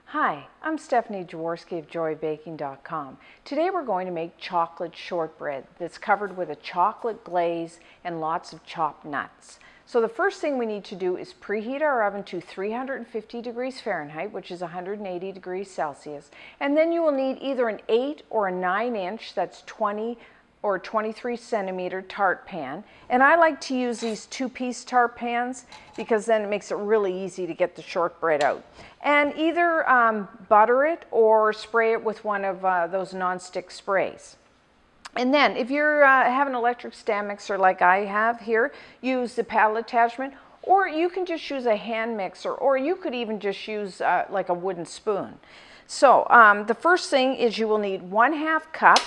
Hi, I'm Stephanie Jaworski of joybaking.com. Today we're going to make chocolate shortbread that's covered with a chocolate glaze and lots of chopped nuts. So the first thing we need to do is preheat our oven to 350 degrees Fahrenheit, which is 180 degrees Celsius. And then you will need either an 8 or a 9-inch, that's 20 or 23 centimeter tart pan. And I like to use these 2-piece tart pans because then it makes it really easy to get the shortbread out. And either butter it or spray it with one of those nonstick sprays. And then if you have an electric stand mixer like I have here, use the paddle attachment, or you can just use a hand mixer, or you could even just use like a wooden spoon. So the first thing is you will need 1/2 cup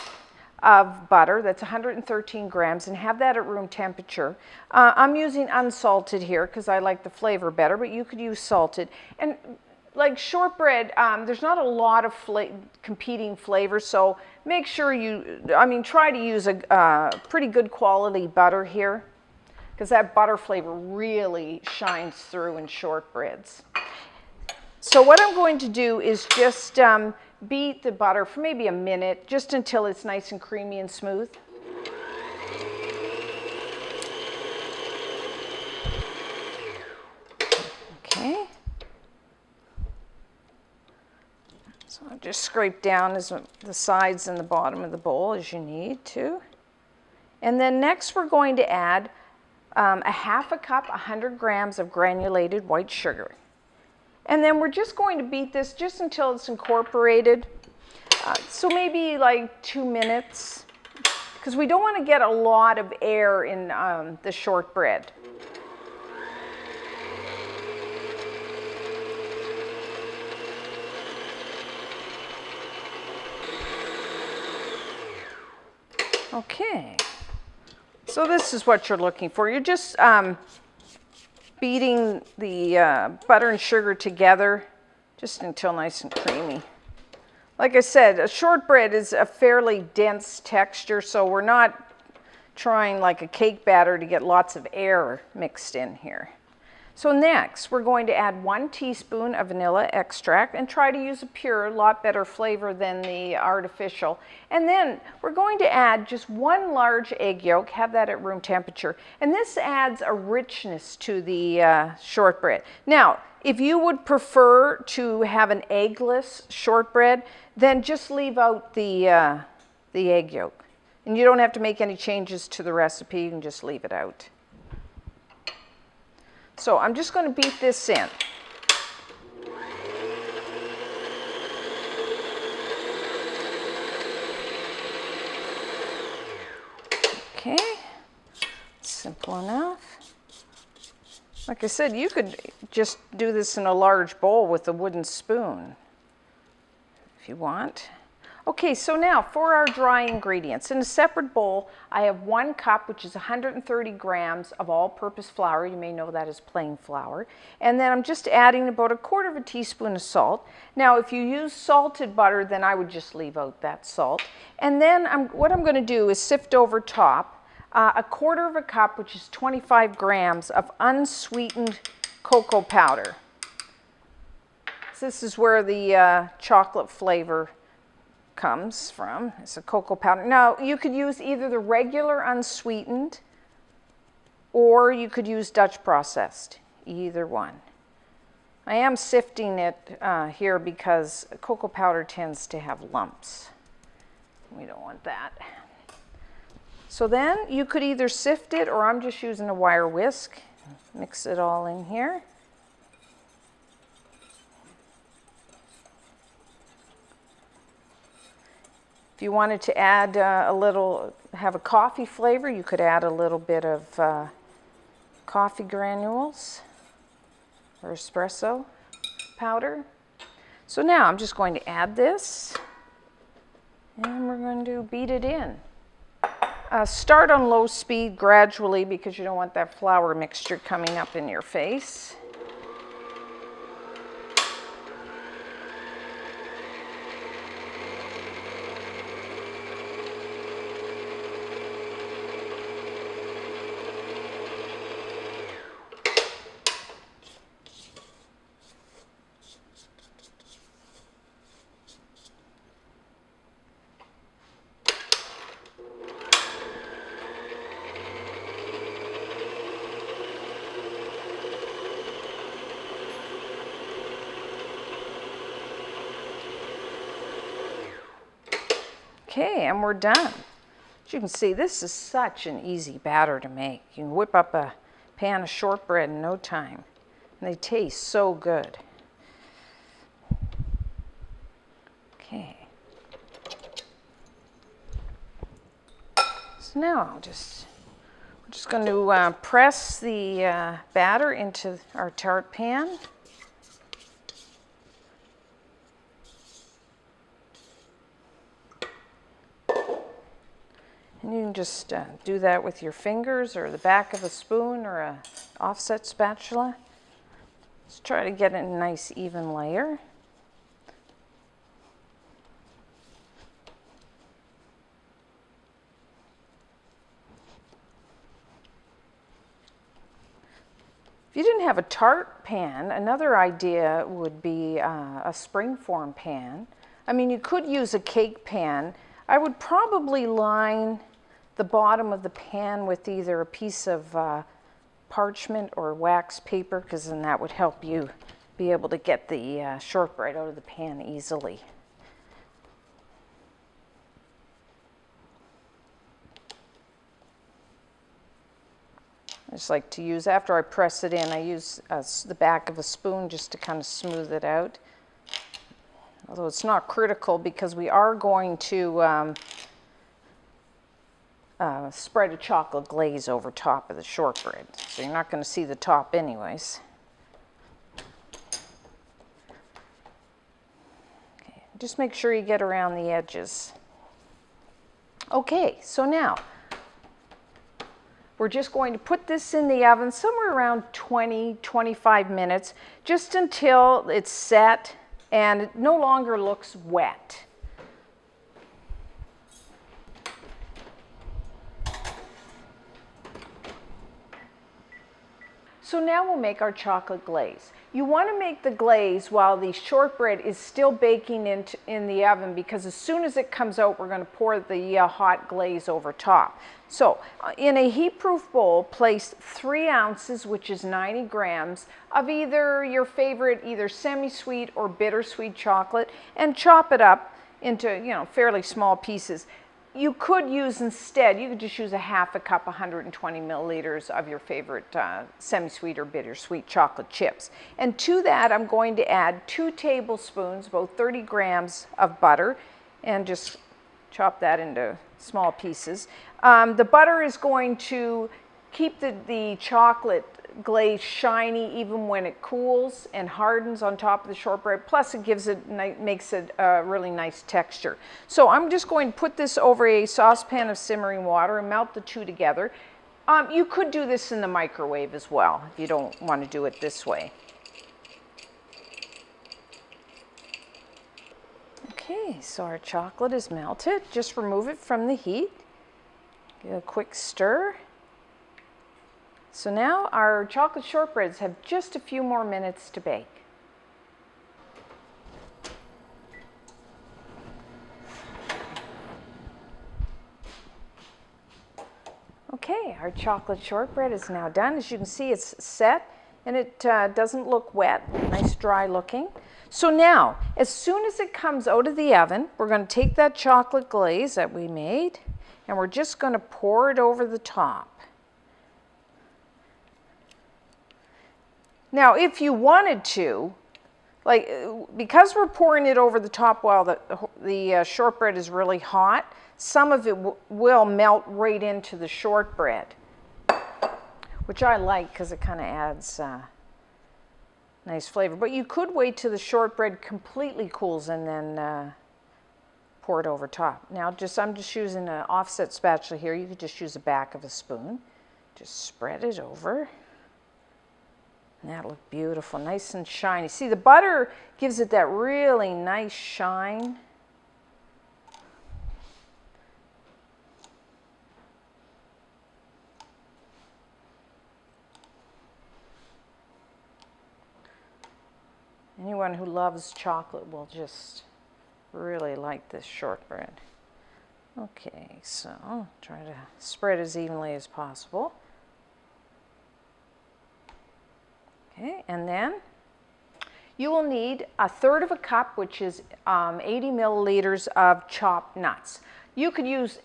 of butter, that's 113 grams, and have that at room temperature. I'm using unsalted here because I like the flavor better, but you could use salted. And like shortbread, there's not a lot of competing flavors, so make sure try to use a pretty good quality butter here, because that butter flavor really shines through in shortbreads. So what I'm going to do is just beat the butter for maybe a minute, just until it's nice and creamy and smooth. Okay. So I'll just scrape down the sides and the bottom of the bowl as you need to. And then next we're going to add 1/2 cup, 100 grams of granulated white sugar. And then we're just going to beat this just until it's incorporated. So maybe like 2 minutes, because we don't want to get a lot of air in the shortbread. Okay, so this is what you're looking for. You're just beating the butter and sugar together just until nice and creamy. Like I said, a shortbread is a fairly dense texture, so we're not trying like a cake batter to get lots of air mixed in here. So next, we're going to add 1 teaspoon of vanilla extract, and try to use a pure, a lot better flavor than the artificial. And then we're going to add just 1 large egg yolk, have that at room temperature. And this adds a richness to the shortbread. Now, if you would prefer to have an eggless shortbread, then just leave out the egg yolk. And you don't have to make any changes to the recipe, you can just leave it out. So I'm just going to beat this in. Okay, simple enough. Like I said, you could just do this in a large bowl with a wooden spoon if you want. Okay, so now for our dry ingredients. In a separate bowl, I have 1 cup, which is 130 grams of all-purpose flour. You may know that as plain flour. And then I'm just adding about 1/4 teaspoon of salt. Now, if you use salted butter, then I would just leave out that salt. And then what I'm going to do is sift over top 1/4 cup, which is 25 grams of unsweetened cocoa powder. So this is where the chocolate flavor comes from. It's a cocoa powder. Now, you could use either the regular unsweetened, or you could use Dutch processed, either one. I am sifting it here because cocoa powder tends to have lumps. We don't want that. So then you could either sift it, or I'm just using a wire whisk. Mix it all in here. If you wanted to add have a coffee flavor, you could add a little bit of coffee granules or espresso powder. So now I'm just going to add this, and we're going to beat it in. Start on low speed gradually, because you don't want that flour mixture coming up in your face. Okay, and we're done. As you can see, this is such an easy batter to make. You can whip up a pan of shortbread in no time. And they taste so good. Okay. So now we're just going to press the batter into our tart pan. And you can just do that with your fingers or the back of a spoon or a offset spatula. Just try to get a nice even layer. If you didn't have a tart pan, another idea would be a springform pan. I mean, you could use a cake pan. I would probably line the bottom of the pan with either a piece of parchment or wax paper, because then that would help you be able to get the shortbread out of the pan easily. I just like to use, after I press it in, I use the back of a spoon just to kind of smooth it out. Although it's not critical because we are going to spread a chocolate glaze over top of the shortbread. So you're not going to see the top anyways. Okay, just make sure you get around the edges. Okay, so now we're just going to put this in the oven somewhere around 20-25 minutes, just until it's set and it no longer looks wet. So now we'll make our chocolate glaze. You want to make the glaze while the shortbread is still baking in the oven, because as soon as it comes out, we're going to pour the hot glaze over top. So in a heat-proof bowl, place 3 ounces, which is 90 grams, of either your favorite, either semi-sweet or bittersweet chocolate, and chop it up into, fairly small pieces. You could use instead, you could just use a half a cup, 120 milliliters of your favorite semi-sweet or bittersweet chocolate chips. And to that, I'm going to add 2 tablespoons, about 30 grams of butter, and just chop that into small pieces. The butter is going to keep the chocolate glaze shiny even when it cools and hardens on top of the shortbread. Plus it makes it a really nice texture. So I'm just going to put this over a saucepan of simmering water and melt the two together. You could do this in the microwave as well if you don't want to do it this way. Okay, so our chocolate is melted. Just remove it from the heat. Give it a quick stir. So now our chocolate shortbreads have just a few more minutes to bake. Okay, our chocolate shortbread is now done. As you can see, it's set and it doesn't look wet, nice dry looking. So now, as soon as it comes out of the oven, we're going to take that chocolate glaze that we made and we're just going to pour it over the top. Now, if you wanted to, because we're pouring it over the top while the shortbread is really hot, some of it will melt right into the shortbread, which I like because it kind of adds nice flavor. But you could wait till the shortbread completely cools and then pour it over top. Now, I'm just using an offset spatula here. You could just use the back of a spoon. Just spread it over. That'll look beautiful, nice and shiny. See, the butter gives it that really nice shine. Anyone who loves chocolate will just really like this shortbread. Okay, so try to spread as evenly as possible. Okay, and then you will need 1/3 of a cup, which is 80 milliliters of chopped nuts. You could use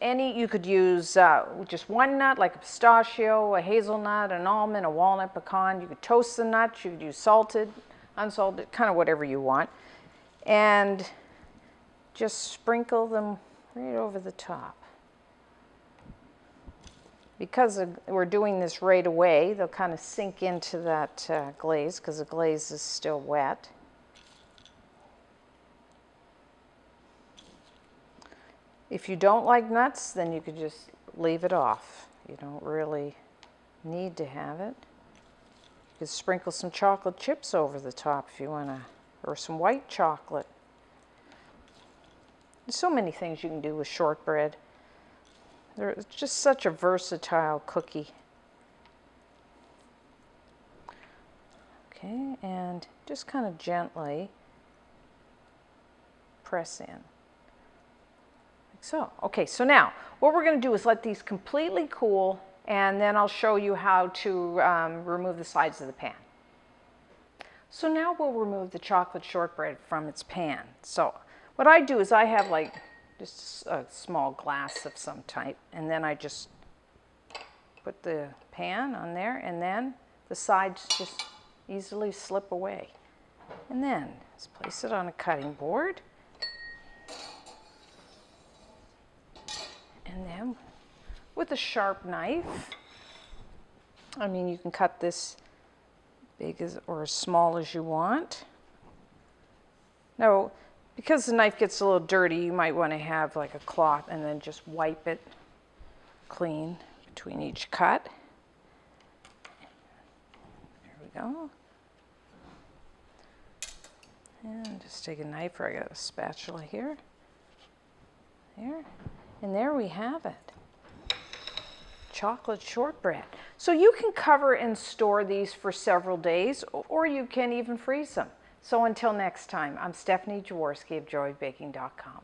just one nut, like a pistachio, a hazelnut, an almond, a walnut, pecan. You could toast the nuts. You could use salted, unsalted, kind of whatever you want. And just sprinkle them right over the top. Because we're doing this right away, they'll kind of sink into that glaze because the glaze is still wet. If you don't like nuts, then you could just leave it off. You don't really need to have it. You could sprinkle some chocolate chips over the top if you want to, or some white chocolate. There's so many things you can do with shortbread. It's just such a versatile cookie. Okay, and just kind of gently press in. Like so. Okay, so now what we're going to do is let these completely cool, and then I'll show you how to remove the sides of the pan. So now we'll remove the chocolate shortbread from its pan. So what I do is I have like just a small glass of some type, and then I just put the pan on there, and then the sides just easily slip away. And then just place it on a cutting board, and then with a sharp knife, I mean, you can cut this big as or as small as you want. Now, because the knife gets a little dirty, you might want to have like a cloth and then just wipe it clean between each cut. There we go. And just take a knife, or I got a spatula here. There. And there we have it. Chocolate shortbread. So you can cover and store these for several days, or you can even freeze them. So until next time, I'm Stephanie Jaworski of joybaking.com.